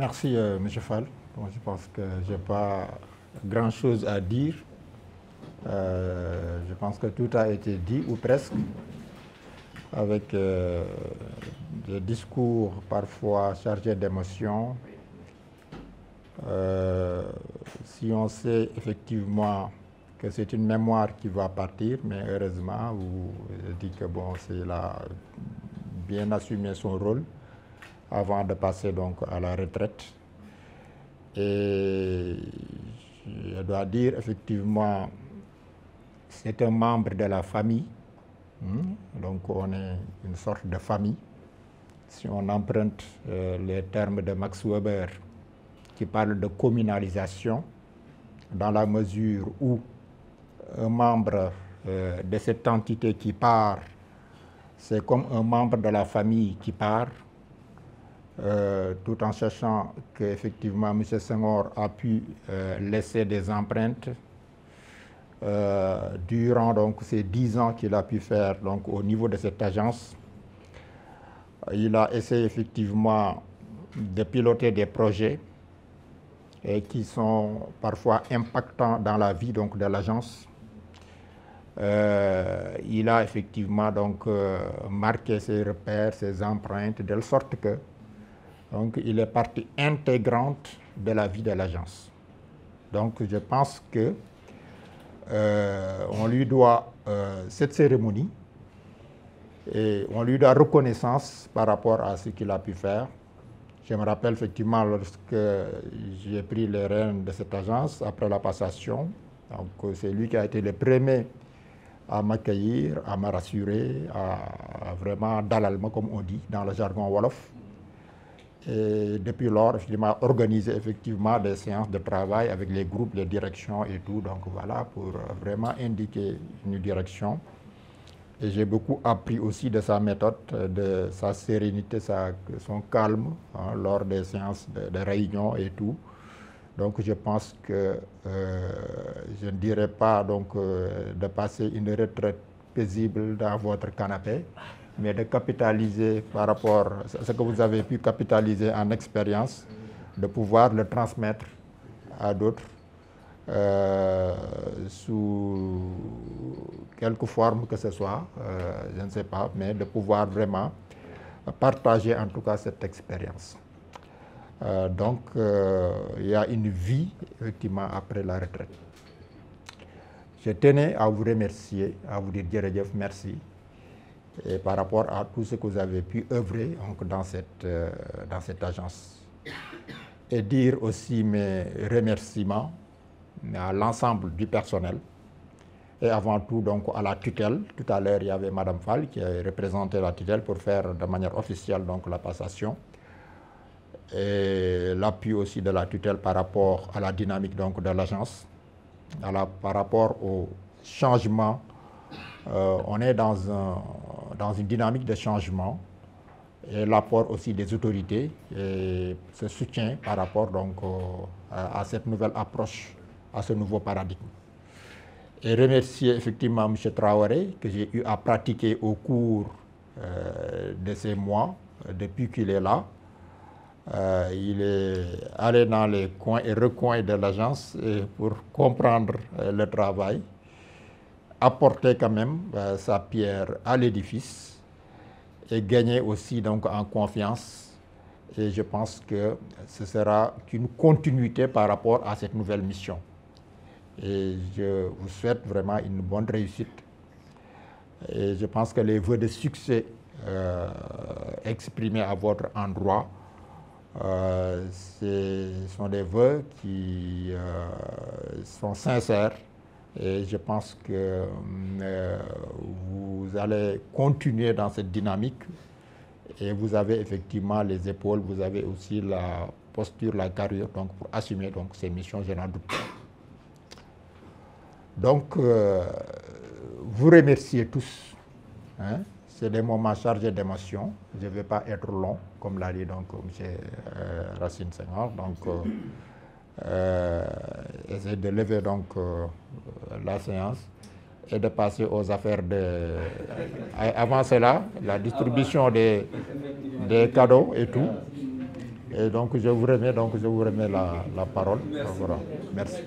Merci, M. Fall. Bon, je pense que je n'ai pas grand-chose à dire. Je pense que tout a été dit, ou presque, avec des discours parfois chargés d'émotions. Si on sait effectivement que c'est une mémoire qui va partir, mais heureusement, vous dites que bon, c'est là bien assumer son rôle avant de passer donc à la retraite. Et je dois dire effectivement, c'est un membre de la famille, donc on est une sorte de famille. Si on emprunte les termes de Max Weber, qui parle de communalisation, dans la mesure où un membre de cette entité qui part, c'est comme un membre de la famille qui part, tout en sachant qu'effectivement M. Senghor a pu laisser des empreintes durant donc, ces 10 ans qu'il a pu faire donc, au niveau de cette agence. Il a essayé effectivement de piloter des projets et qui sont parfois impactants dans la vie donc, de l'agence. Il a effectivement donc, marqué ses repères, ses empreintes, de sorte que donc, il est partie intégrante de la vie de l'agence. Donc je pense que on lui doit cette cérémonie et on lui doit reconnaissance par rapport à ce qu'il a pu faire. Je me rappelle effectivement lorsque j'ai pris les rênes de cette agence après la passation, donc c'est lui qui a été le premier à m'accueillir, à me rassurer, à vraiment dalalma comme on dit dans le jargon wolof. Et depuis lors, il m'a organisé effectivement des séances de travail avec les groupes, les directions et tout, donc voilà, pour vraiment indiquer une direction. Et j'ai beaucoup appris aussi de sa méthode, de sa sérénité, son calme lors des séances de réunion et tout. Donc je pense que je ne dirais pas donc, de passer une retraite paisible dans votre canapé, mais de capitaliser par rapport à ce que vous avez pu capitaliser en expérience, de pouvoir le transmettre à d'autres sous quelque forme que ce soit, je ne sais pas, mais de pouvoir vraiment partager en tout cas cette expérience. Donc, il y a une vie, effectivement, après la retraite. Je tenais à vous remercier, à vous dire Djeredjef, merci, et par rapport à tout ce que vous avez pu œuvrer donc, dans cette agence. Et dire aussi mes remerciements à l'ensemble du personnel, et avant tout donc, à la tutelle. Tout à l'heure, il y avait Mme Fall qui a représenté la tutelle pour faire de manière officielle donc, la passation. Et l'appui aussi de la tutelle par rapport à la dynamique donc, de l'agence, par rapport au changement. On est dans une dynamique de changement et l'apport aussi des autorités et ce soutien par rapport donc, à cette nouvelle approche, à ce nouveau paradigme. Et remercier effectivement M. Traoré que j'ai eu à pratiquer au cours de ces mois, depuis qu'il est là. Il est allé dans les coins et recoins de l'agence pour comprendre le travail, apporter quand même sa pierre à l'édifice et gagner aussi donc en confiance. Et je pense que ce sera qu'une continuité par rapport à cette nouvelle mission. Et je vous souhaite vraiment une bonne réussite. Et je pense que les vœux de succès exprimés à votre endroit ce sont des vœux qui sont sincères et je pense que vous allez continuer dans cette dynamique et vous avez effectivement les épaules, vous avez aussi la posture, la carrure donc, pour assumer donc, ces missions, je n'en doute pas. Donc, vous remerciez tous. Hein. C'est des moments chargés d'émotions. Je ne vais pas être long, comme l'a dit donc, M. Racine Senghor. Donc, essayez de lever donc, la séance et de passer aux affaires de... Avant cela, la distribution des cadeaux et tout. Et donc je vous remets la parole. Voilà. Merci.